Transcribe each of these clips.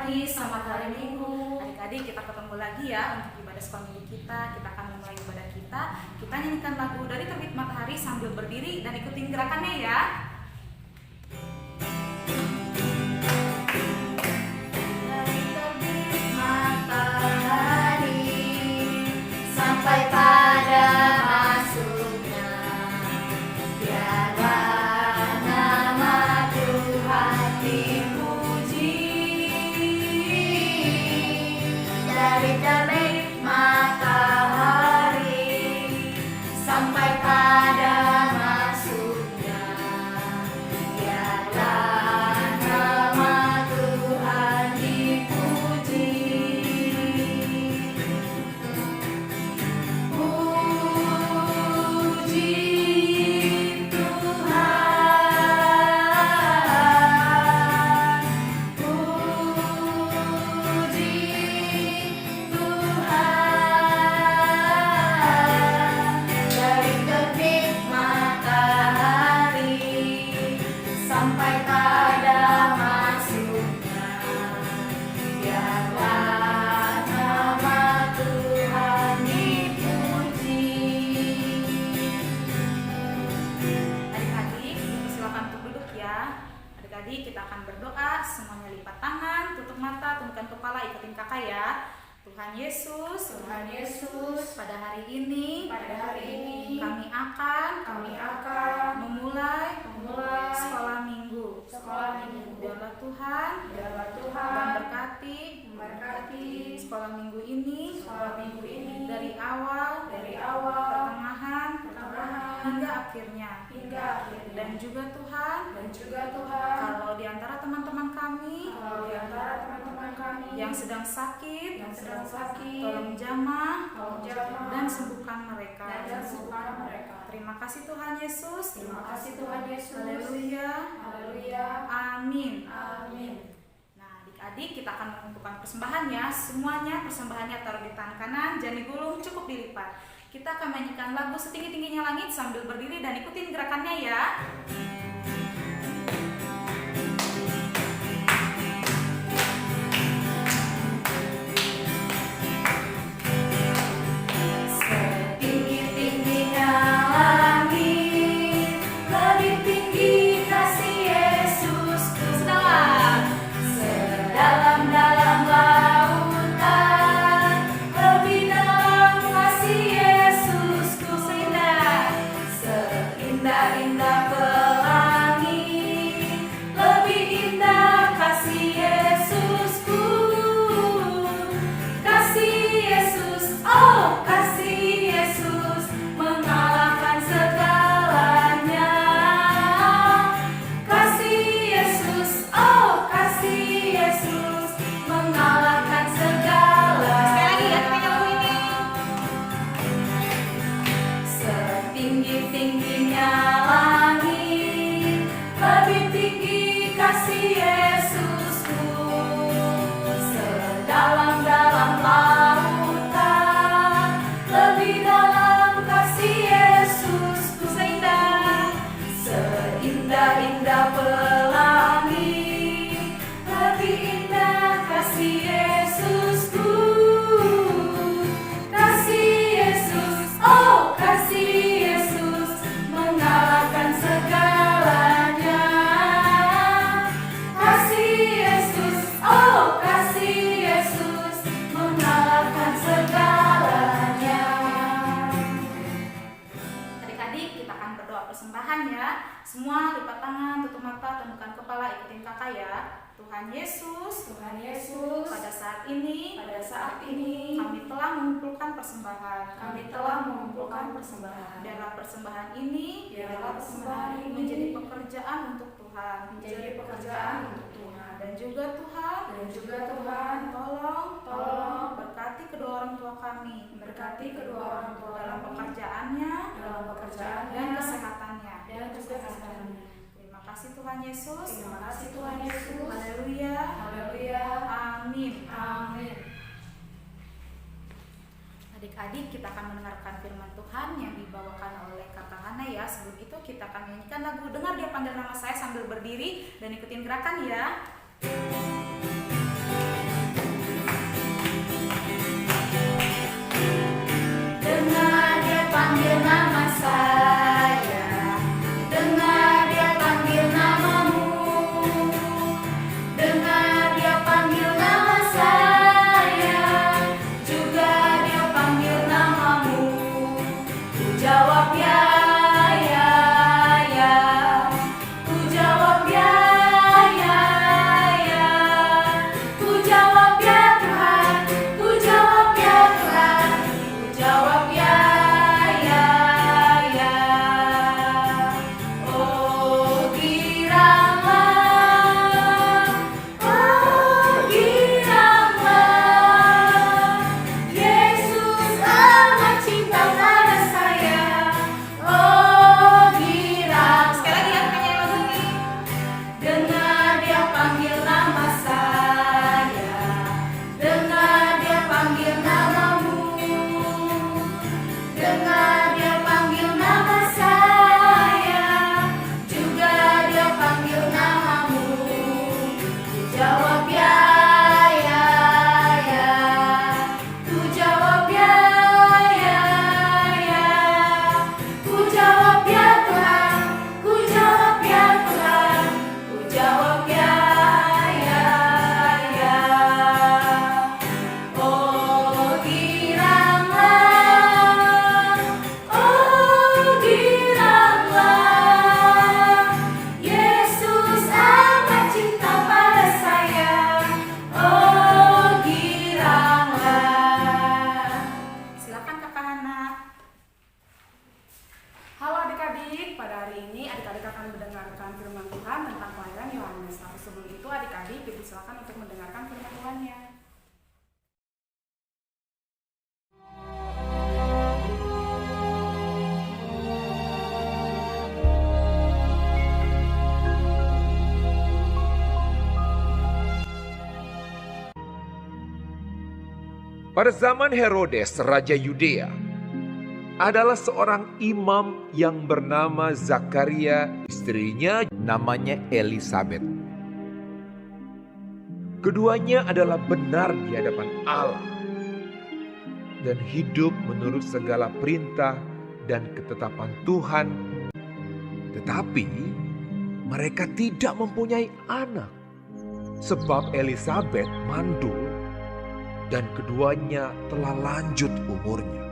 pagi, selamat hari Minggu. Adik-adik, kita ketemu lagi ya untuk ibadah sekolah minggu kita. Kita akan memulai ibadah kita. Kita nyanyikan lagu Dari Terbit Matahari sambil berdiri dan ikutin gerakannya ya. Dari terbit matahari sampai pada masuknya, biarlah nama Tuhan dipuji. Dari terbit matahari sampai pada masuknya, biarlah nama Tuhan dipuji. Puji Tuhan, puji Tuhan. Dari terbit matahari sampai pada masuknya, biarlah nama Tuhan dipuji. Adik-adik, silakan untuk duduk ya. Adik-adik, kita akan berdoa. Semuanya lipat tangan, tutup mata, tundukkan kepala, ikutin kakak ya. Tuhan Yesus, pada hari ini kami akan memulai sekolah minggu. Biarlah Tuhan memberkati sekolah minggu ini dari awal, pertengahan hingga akhirnya. Dan juga Tuhan, kalau di antara teman-teman kami yang sedang sakit, tolong jamah dan sembuhkan mereka. Terima kasih Tuhan Yesus. Haleluya. Amin. Nah, adik-adik, kita akan mengumpulkan persembahan ya. Semuanya persembahannya taruh di tangan kanan, jangan digulung, cukup dilipat. Kita akan menyanyikan lagu Setinggi-tingginya Langit sambil berdiri dan ikutin gerakannya ya. Setinggi-tingginya langit, lebih tinggi kasih Yesusku. Sedalam-dalam lautan, lebih dalam kasih Yesusku. Seindah-indah pelangi, lebih indah kasih Yesusku. Kasih Yesus, oh kasih Yesus, mengalahkan segalanya. Kasih Yesus, oh kasih Yesus, mengalahkan segalanya. Sekali lagi ya, kita nyanyi ini. Setinggi-tingginya langit, lebih tinggi kasih Yesusku. Sedalam-dalam lautan, lebih dalam kasih Yesusku. Seindah-indah pelangi, lebih indah kasih Yesusku. Kasih Yesus, oh kasih Yesus, mengalahkan segalanya. Kasih Yesus, oh kasih Yesus, mengalahkan segalanya. Adik-adik, kita akan berdoa persembahan ya. Semua lipat tangan, tutup mata, tundukkan kepala, ikutin kakak ya. Tuhan Yesus, pada saat ini kami telah mengumpulkan persembahan. Biarlah persembahan ini menjadi pekerjaan untuk Tuhan. Dan juga Tuhan, tolong berkati kedua orang tua kami dalam pekerjaannya dan kesehatannya. Terima kasih Tuhan Yesus. Haleluya. Amin. Adik-adik, kita akan mendengarkan firman Tuhan yang dibawakan oleh Kakak Hana ya. Sebelum itu kita akan menyanyikan lagu Dengar Dia Panggil Nama Saya sambil berdiri dan ikutin gerakan ya. Silakan untuk mendengarkan firman Tuhannya. Pada zaman Herodes, Raja Yudea, adalah seorang imam yang bernama Zakaria, istrinya namanya Elisabet. Keduanya adalah benar di hadapan Allah dan hidup menurut segala perintah dan ketetapan Tuhan. Tetapi mereka tidak mempunyai anak sebab Elisabet mandul dan keduanya telah lanjut umurnya.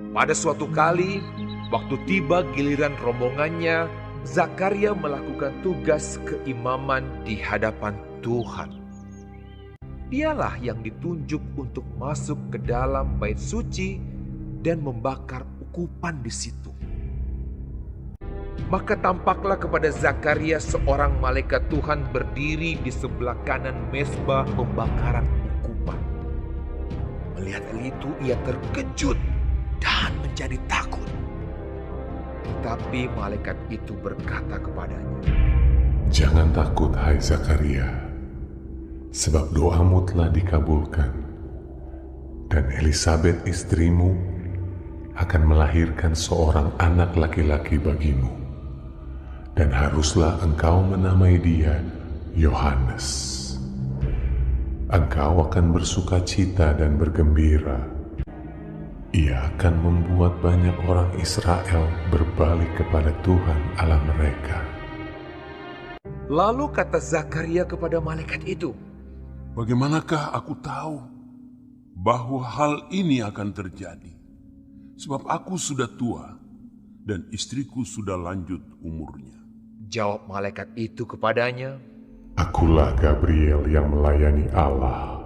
Pada suatu kali, waktu tiba giliran rombongannya, Zakaria melakukan tugas keimaman di hadapan Tuhan. Dialah yang ditunjuk untuk masuk ke dalam bait suci dan membakar ukupan di situ. Maka tampaklah kepada Zakaria seorang malaikat Tuhan berdiri di sebelah kanan mezbah pembakaran ukupan. Melihat hal itu, ia terkejut dan menjadi takut. Tetapi malaikat itu berkata kepadanya, "Jangan takut, hai Zakaria, sebab doamu telah dikabulkan, dan Elisabet istrimu akan melahirkan seorang anak laki-laki bagimu. Dan haruslah engkau menamai dia Yohanes. Engkau akan bersukacita dan bergembira. Ia akan membuat banyak orang Israel berbalik kepada Tuhan Allah mereka." Lalu kata Zakaria kepada malaikat itu, "Bagaimanakah aku tahu bahwa hal ini akan terjadi? Sebab aku sudah tua dan istriku sudah lanjut umurnya." Jawab malaikat itu kepadanya, "Akulah Gabriel yang melayani Allah,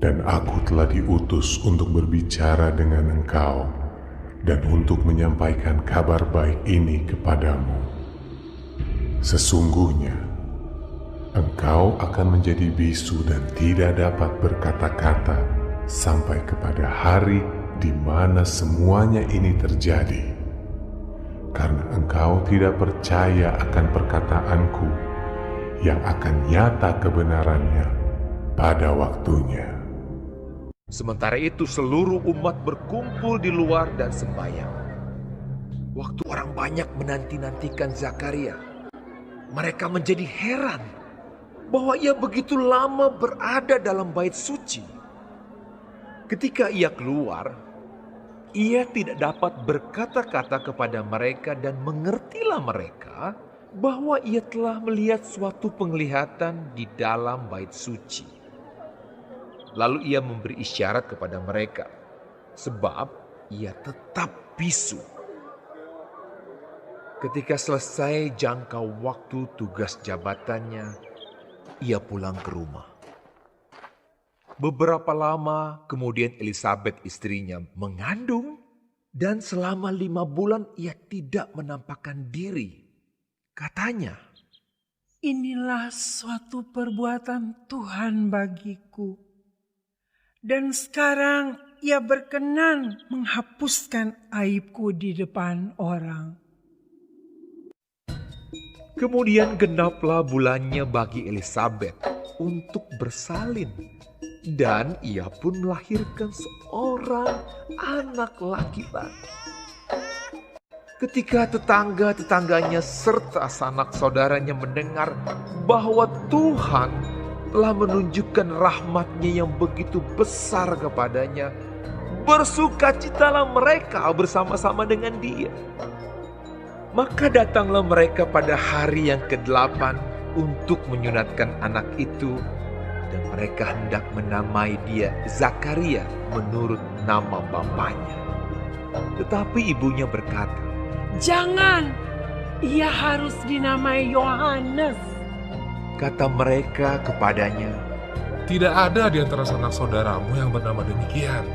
dan aku telah diutus untuk berbicara dengan engkau dan untuk menyampaikan kabar baik ini kepadamu. Sesungguhnya, engkau akan menjadi bisu dan tidak dapat berkata-kata sampai kepada hari di mana semuanya ini terjadi, karena engkau tidak percaya akan perkataanku yang akan nyata kebenarannya pada waktunya." Sementara itu seluruh umat berkumpul di luar dan sembahyang. Waktu orang banyak menanti-nantikan Zakaria, mereka menjadi heran bahwa ia begitu lama berada dalam bait suci. Ketika ia keluar, ia tidak dapat berkata-kata kepada mereka dan mengertilah mereka bahwa ia telah melihat suatu penglihatan di dalam bait suci. Lalu ia memberi isyarat kepada mereka, sebab ia tetap bisu. Ketika selesai jangkau waktu tugas jabatannya, ia pulang ke rumah. Beberapa lama kemudian Elisabet istrinya mengandung, dan selama 5 bulan ia tidak menampakkan diri. Katanya, "Inilah suatu perbuatan Tuhan bagiku. Dan sekarang ia berkenan menghapuskan aibku di depan orang." Kemudian genaplah bulannya bagi Elisabet untuk bersalin, dan ia pun melahirkan seorang anak laki-laki. Ketika tetangga-tetangganya serta sanak saudaranya mendengar bahwa Tuhan telah menunjukkan rahmat-Nya yang begitu besar kepadanya, bersukacitalah mereka bersama-sama dengan dia. Maka datanglah mereka pada hari yang ke-8 untuk menyunatkan anak itu, dan mereka hendak menamai dia Zakaria menurut nama bapaknya. Tetapi ibunya berkata, "Jangan, ia harus dinamai Yohanes." Kata mereka kepadanya, "Tidak ada di antara sanak saudaramu yang bernama demikian."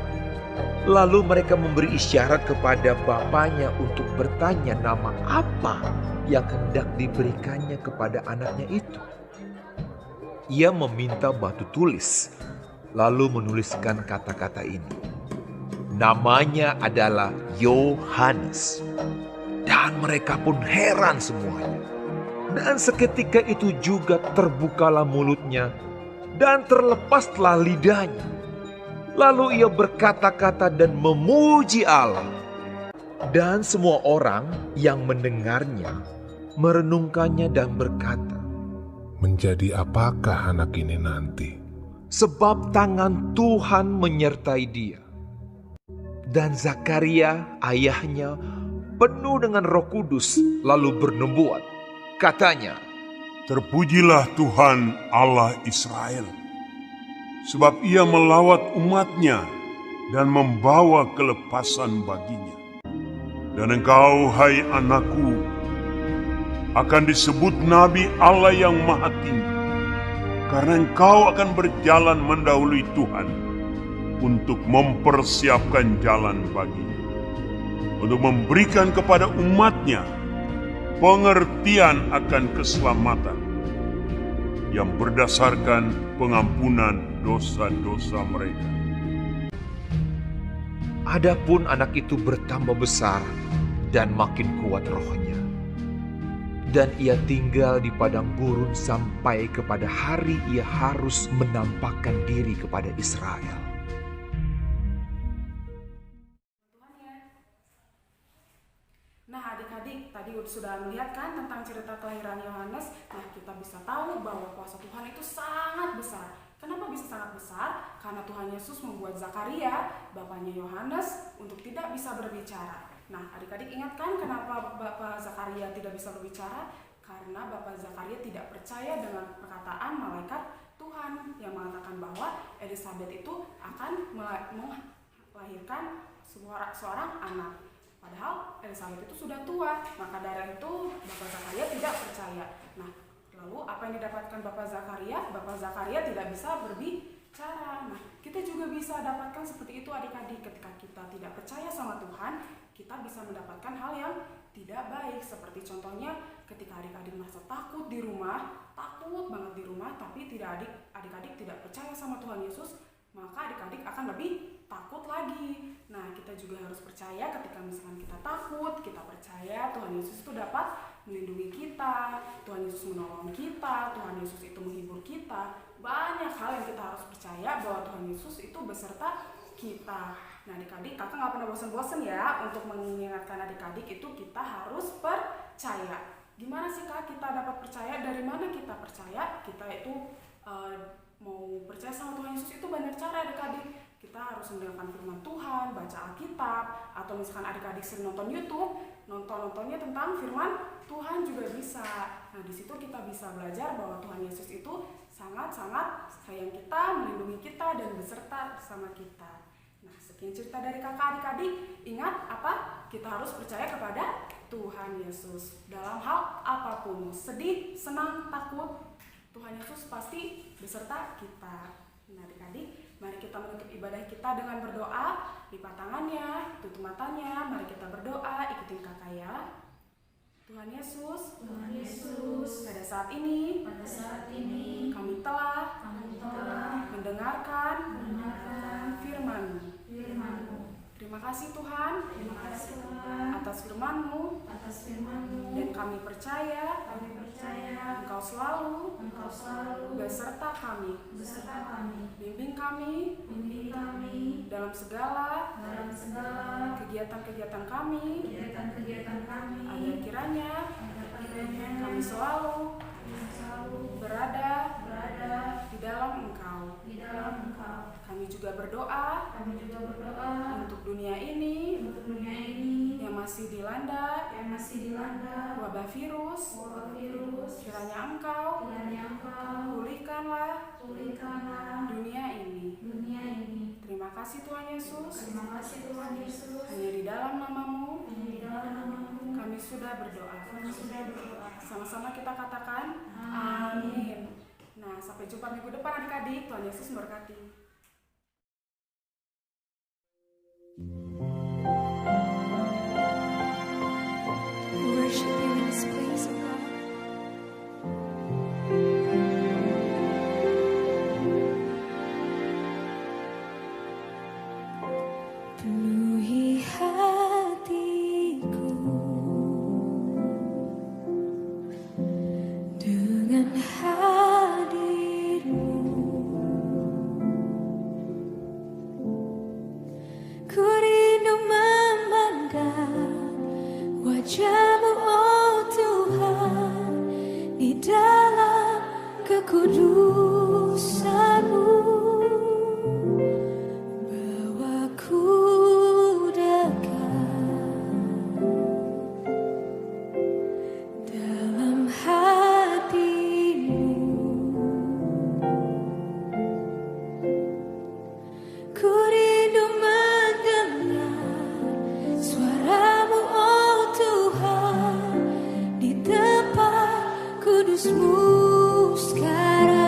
Lalu mereka memberi isyarat kepada bapaknya untuk bertanya nama apa yang hendak diberikannya kepada anaknya itu. ia meminta batu tulis, lalu menuliskan kata-kata ini. Namanya adalah Yohanes. Dan mereka pun heran semuanya. Dan seketika itu juga terbukalah mulutnya dan terlepaslah lidahnya. Lalu ia berkata-kata dan memuji Allah. Dan semua orang yang mendengarnya merenungkannya dan berkata, Menjadi apakah anak ini nanti? sebab tangan Tuhan menyertai dia. Dan Zakaria ayahnya penuh dengan Roh Kudus lalu bernubuat. Katanya, Terpujilah Tuhan Allah Israel, sebab ia melawat umatnya dan membawa kelepasan baginya. Dan engkau, hai anakku, akan disebut Nabi Allah yang Maha Tinggi, karena engkau akan berjalan mendahului Tuhan untuk mempersiapkan jalan baginya, untuk memberikan kepada umatnya pengertian akan keselamatan yang berdasarkan pengampunan dosa-dosa mereka. adapun anak itu bertambah besar dan makin kuat rohnya. Dan ia tinggal di padang gurun sampai kepada hari ia harus menampakkan diri kepada Israel. Nah adik-adik, tadi sudah melihat kan tentang cerita kelahiran Yohanes. Nah kita bisa tahu bahwa kuasa Tuhan itu sangat besar. Kenapa bisa sangat besar? Karena Tuhan Yesus membuat Zakaria, bapaknya Yohanes, untuk tidak bisa berbicara. Nah adik-adik ingat kan kenapa Bapak Zakaria tidak bisa berbicara? Karena Bapak Zakaria tidak percaya dengan perkataan malaikat Tuhan yang mengatakan bahwa Elizabeth itu akan melahirkan seorang anak. Padahal Elizabeth itu sudah tua, maka dari itu Bapak Zakaria tidak percaya. Nah, lalu apa yang didapatkan Bapak Zakaria? Bapak Zakaria tidak bisa berbicara. Nah, kita juga bisa dapatkan seperti itu adik-adik. Ketika kita tidak percaya sama Tuhan, kita bisa mendapatkan hal yang tidak baik. Seperti contohnya ketika adik-adik merasa takut di rumah, takut banget di rumah, tapi adik-adik tidak percaya sama Tuhan Yesus, maka adik-adik akan lebih takut lagi. Nah, kita juga harus percaya ketika misalkan kita takut, kita percaya Tuhan Yesus itu dapat melindungi kita, Tuhan Yesus menolong kita, Tuhan Yesus itu menghibur kita. Banyak hal yang kita harus percaya bahwa Tuhan Yesus itu beserta kita. Nah adik-adik, kakak gak pernah bosan-bosan ya untuk mengingatkan adik-adik itu kita harus percaya. Gimana sih kak kita dapat percaya? Dari mana kita percaya? Kita itu mau percaya sama Tuhan Yesus itu banyak cara adik-adik. Kita harus mendengarkan firman Tuhan, baca Alkitab, atau misalkan adik-adik sering nonton YouTube, nontonnya tentang firman Tuhan juga bisa. Nah di situ kita bisa belajar bahwa Tuhan Yesus itu sangat-sangat sayang kita, melindungi kita, dan beserta sama kita. Nah sekian cerita dari kakak adik-adik. Ingat apa? Kita harus percaya kepada Tuhan Yesus dalam hal apapun, sedih, senang, takut, Tuhan Yesus pasti beserta kita. Nah adik-adik, mari kita menutup ibadah kita dengan berdoa. Lipat tangannya, tutup matanya, mari kita berdoa, ikutin kakak ya. Tuhan Yesus, pada saat ini kami telah mendengarkan firman-Mu. Terima kasih Tuhan atas firman-Mu, dan kami percaya Engkau selalu beserta kami. Bimbing kami dalam segala kegiatan kami, agar kiranya kami selalu berada di dalam Engkau. Kami juga berdoa untuk dunia ini yang masih dilanda wabah virus. Kiranya Engkau pulihkanlah dunia ini. Terima kasih Tuhan Yesus. Hanya di dalam nama-Mu kami sudah berdoa. Sama-sama kita katakan amin. Nah, sampai jumpa minggu depan adik-adik. Tuhan Yesus memberkati. Worship you in this place, oh God. hadir-Mu. Ku rindu memandang wajah-Mu, oh Tuhan, di dalam kekudusan-Mu. Bawaku dekat dalam hati-Mu. Ku rindu mendengar suara-Mu, oh Tuhan, di tempat kudus-Mu sekarang.